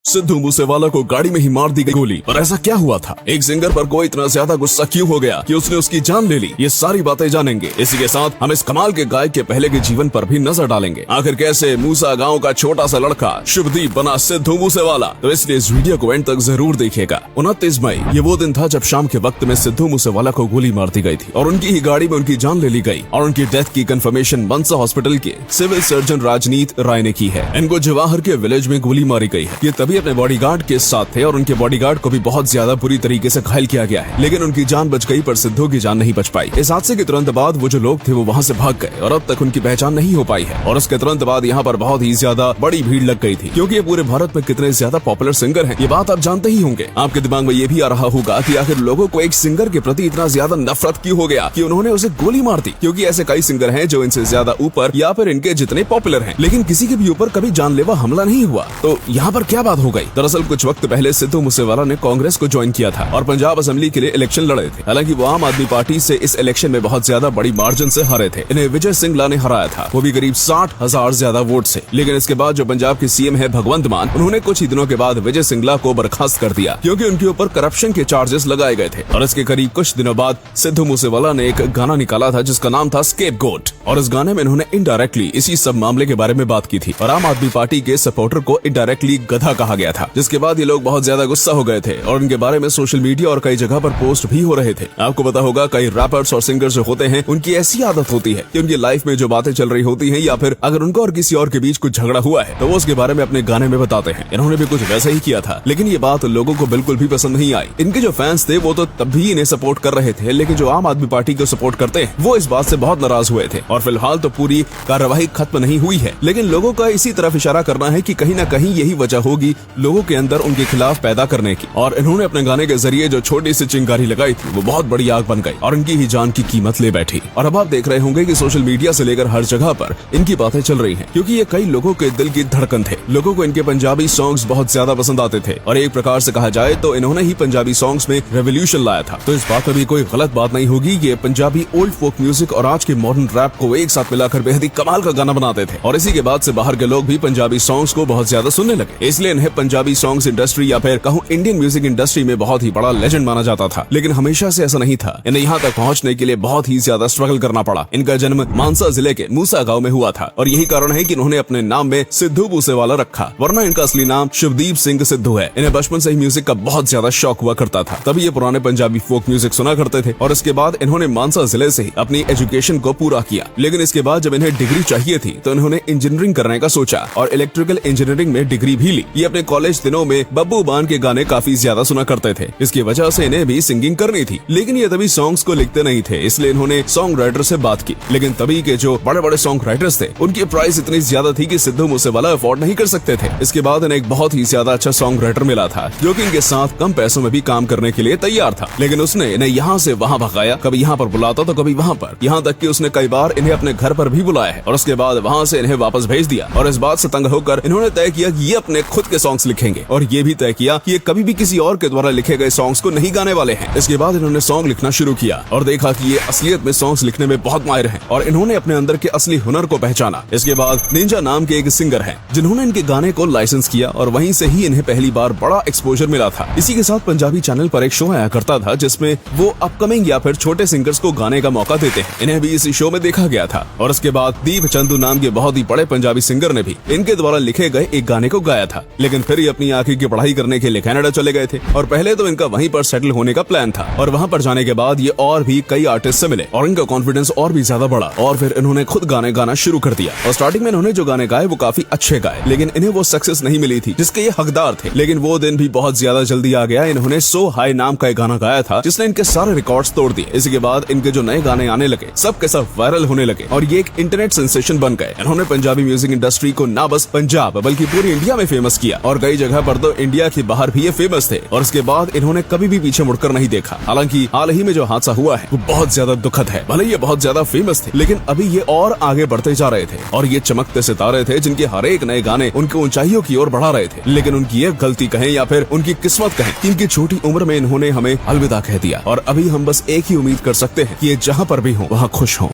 सिद्धू मूसेवाला को गाड़ी में ही मार दी गई गोली। और ऐसा क्या हुआ था? एक सिंगर पर कोई इतना ज्यादा गुस्सा क्यों हो गया कि उसने उसकी जान ले ली? ये सारी बातें जानेंगे। इसी के साथ हम इस कमाल के गायक के पहले के जीवन पर भी नजर डालेंगे। आखिर कैसे मूसा गांव का छोटा सा लड़का शुभदीप बना सिद्धू मूसेवाला। तो इसलिए इस वीडियो को एंड तक जरूर देखिएगा। 29 मई ये वो दिन था जब शाम के वक्त में सिद्धू मूसेवाला को गोली मार दी गई थी और उनकी ही गाड़ी में उनकी जान ले ली गई। और उनकी डेथ की कंफर्मेशन मनसा हॉस्पिटल के सिविल सर्जन राजनीत राय ने की है। इनको जवाहर के विलेज में गोली मारी गई है। ये तभी अपने बॉडीगार्ड के साथ थे और उनके बॉडीगार्ड को भी बहुत ज्यादा बुरी तरीके से घायल किया गया है, लेकिन उनकी जान बच गई पर सिद्धू की जान नहीं बच पाई। इस हादसे के तुरंत बाद वो जो लोग थे वो वहाँ से भाग गए और अब तक उनकी पहचान नहीं हो पाई है। और उसके तुरंत बाद यहाँ पर बहुत ही ज्यादा बड़ी भीड़ लग गई थी, क्योंकि ये पूरे भारत में कितने ज्यादा पॉपुलर सिंगर हैं ये बात आप जानते ही होंगे। आपके दिमाग में ये भी आ रहा होगा कि आखिर लोगों को एक सिंगर के प्रति इतना ज्यादा नफरत क्यों हो गया कि उन्होंने उसे गोली मार दी, क्योंकि ऐसे कई सिंगर हैं जो इनसे ज्यादा ऊपर या फिर इनके जितने पॉपुलर हैं, लेकिन किसी के भी ऊपर कभी जानलेवा हमला नहीं हुआ। तो यहाँ पर क्या बात हो गई? दरअसल कुछ वक्त पहले सिद्धू मूसेवाला ने कांग्रेस को ज्वाइन किया था और पंजाब असेंबली के लिए इलेक्शन लड़े थे। हालांकि वो आम आदमी पार्टी से इस इलेक्शन में बहुत ज्यादा बड़ी मार्जिन से हारे थे। इन्हें विजय सिंगला ने हराया था, वो भी करीब 60,000 ज्यादा वोट से। लेकिन इसके बाद जो पंजाब के सीएम है भगवंत मान, उन्होंने कुछ ही दिनों के बाद विजय सिंगला को बर्खास्त कर दिया, क्योंकि उनके ऊपर करप्शन के चार्जेस लगाए गए थे। और इसके करीब कुछ दिनों बाद सिद्धू मूसेवाला ने एक गाना निकाला था जिसका नाम था स्केपगोट। और इस गाने में इन्होंने इनडायरेक्टली इसी सब मामले के बारे में बात की थी और आम आदमी पार्टी के सपोर्टर को इनडायरेक्टली गधा कहा गया था, जिसके बाद ये लोग बहुत ज्यादा गुस्सा हो गए थे और उनके बारे में सोशल मीडिया और कई जगह पर पोस्ट भी हो रहे थे। आपको पता होगा कई रैपर्स और सिंगर्स जो होते हैं उनकी ऐसी आदत होती है कि उनकी लाइफ में जो बातें चल रही होती हैं या फिर अगर उनको और किसी और के बीच कुछ झगड़ा हुआ है तो वो उसके बारे में अपने गाने में बताते हैं। इन्होंने भी कुछ वैसा ही किया था, लेकिन ये बात लोगों को बिल्कुल भी पसंद नहीं आई। इनके जो फैंस थे वो तो तब भी इन्हें सपोर्ट कर रहे थे, लेकिन जो आम आदमी पार्टी को सपोर्ट करते हैं वो इस बात से बहुत नाराज हुए थे। और फिलहाल तो पूरी कार्यवाही खत्म नहीं हुई है, लेकिन लोगों का इसी तरफ इशारा करना है कि कहीं न कहीं यही वजह होगी लोगों के अंदर उनके खिलाफ पैदा करने की। और इन्होंने अपने गाने के जरिए जो छोटी सी चिंगारी लगाई थी वो बहुत बड़ी आग बन गई और इनकी ही जान की कीमत ले बैठी। और अब आप देख रहे होंगे कि सोशल मीडिया से लेकर हर जगह पर इनकी बातें चल रही हैं, क्योंकि ये कई लोगों के दिल की धड़कन थे। लोगों को इनके पंजाबी सॉन्ग्स बहुत ज्यादा पसंद आते थे और एक प्रकार से कहा जाए तो इन्होंने ही पंजाबी सॉन्ग्स में रेवोल्यूशन लाया था। तो इस बात में भी कोई गलत बात नहीं होगी कि पंजाबी ओल्ड फोक म्यूजिक और आज के मॉडर्न रैप को एक साथ मिलाकर बेहद ही कमाल का गाना बनाते थे। और इसी के बाद से बाहर के लोग भी पंजाबी सॉन्ग्स को बहुत ज्यादा सुनने लगे, इसलिए इन्हें पंजाबी सॉन्ग्स इंडस्ट्री या फिर कहूँ इंडियन म्यूजिक इंडस्ट्री में बहुत ही बड़ा लेजेंड माना जाता था। लेकिन हमेशा से ऐसा नहीं था। इन्हें यहाँ तक पहुँचने के लिए बहुत ही ज्यादा स्ट्रगल करना पड़ा। इनका जन्म मानसा जिले के मूसा गांव में हुआ था और यही कारण है कि इन्होंने अपने नाम में सिद्धू मूसेवाला रखा, वरना इनका असली नाम शुभदीप सिंह सिद्धू है। इन्हें बचपन से ही म्यूजिक का बहुत ज्यादा शौक हुआ करता था, तभी ये पुराने पंजाबी फोक म्यूजिक सुना करते थे। और इसके बाद इन्होंने मानसा जिले से ही अपनी एजुकेशन को पूरा किया। लेकिन इसके बाद जब इन्हें डिग्री चाहिए थी तो इन्होंने इंजीनियरिंग करने का सोचा और इलेक्ट्रिकल इंजीनियरिंग में डिग्री भी ली। ये अपने कॉलेज दिनों में बब्बू बान के गाने काफी ज्यादा सुना करते थे, इसकी वजह से इन्हें भी सिंगिंग करनी थी। लेकिन ये तभी सॉन्ग्स को लिखते नहीं थे, इसलिए इन्होंने सॉन्ग राइटर से बात की। लेकिन तभी के जो बड़े बड़े सॉन्ग राइटर्स थे उनकी प्राइस इतनी ज्यादा थी कि सिद्धू मूसेवाला अफोर्ड नहीं कर सकते थे। इसके बाद इन्हें एक बहुत ही ज्यादा अच्छा सॉन्ग राइटर मिला था जो कि इनके साथ कम पैसों में भी काम करने के लिए तैयार था। लेकिन उसने इन्हें यहाँ से वहाँ भगाया, कभी यहाँ पर बुलाता तो कभी वहाँ पर, यहाँ तक कि उसने कई बार इन्हें अपने घर पर भी बुलाया है और उसके बाद वहाँ से इन्हें वापस भेज दिया। और इस बात से तंग होकर इन्होंने तय किया कि ये अपने खुद के सॉन्ग्स लिखेंगे और ये भी तय किया कि ये कभी भी किसी और के द्वारा लिखे गए सॉन्ग्स को नहीं गाने वाले हैं। इसके बाद इन्होंने सॉन्ग लिखना शुरू किया और देखा कि ये असलियत में सॉन्ग्स लिखने में बहुत माहिर हैं और इन्होंने अपने अंदर के असली हुनर को पहचाना। इसके बाद निंजा नाम के एक सिंगर हैं जिन्होंने इनके गाने को लाइसेंस किया और वहीं से ही इन्हें पहली बार बड़ा एक्सपोजर मिला था। इसी के साथ पंजाबी चैनल पर एक शो आया करता था जिसमें वो अपकमिंग या फिर छोटे सिंगर्स को गाने का मौका देते हैं। इन्हें भी इसी शो में देखा गया था और उसके बाद दीप चंदू नाम के बहुत ही बड़े पंजाबी सिंगर ने भी इनके द्वारा लिखे गए एक गाने को गाया था। लेकिन फिर ये अपनी आगे की पढ़ाई करने के लिए कनाडा चले गए थे और पहले तो इनका वहीं पर सेटल होने का प्लान था। और वहाँ पर जाने के बाद ये और भी कई आर्टिस्ट से मिले और इनका कॉन्फिडेंस और भी ज्यादा बढ़ा और फिर इन्होंने खुद गाने गाना शुरू कर दिया। और स्टार्टिंग में इन्होंने जो गाने गाए वो काफी अच्छे गाए, लेकिन इन्हें वो सक्सेस नहीं मिली थी जिसके ये हकदार थे। लेकिन वो दिन भी बहुत ज्यादा जल्दी आ गया। इन्होंने सो हाई नाम का एक गाना गाया था जिसने इनके सारे रिकॉर्ड्स तोड़ दिए। इसी के बाद इनके जो नए गाने आने लगे सब के सब वायरल होने लगे और ये एक इंटरनेट सेंसेशन बन गए। इन्होंने पंजाबी म्यूजिक इंडस्ट्री को ना बस पंजाब बल्कि पूरी इंडिया में फेमस किया और कई जगह पर तो इंडिया के बाहर भी ये फेमस थे। और इसके बाद इन्होंने कभी भी पीछे मुड़कर नहीं देखा। हालांकि हाल ही में जो हादसा हुआ है वो बहुत ज्यादा दुखद है। भले ये बहुत ज्यादा फेमस थे, लेकिन अभी ये और आगे बढ़ते जा रहे थे और ये चमकते सितारे थे जिनके हर एक नए गाने उनके ऊंचाइयों की ओर बढ़ा रहे थे। लेकिन उनकी ये गलती कहें या फिर उनकी किस्मत कहें कि इनकी छोटी उम्र में इन्होंने हमें अलविदा कह दिया। और अभी हम बस एक ही उम्मीद कर सकते हैं कि ये जहाँ पर भी हो वहाँ खुश हो।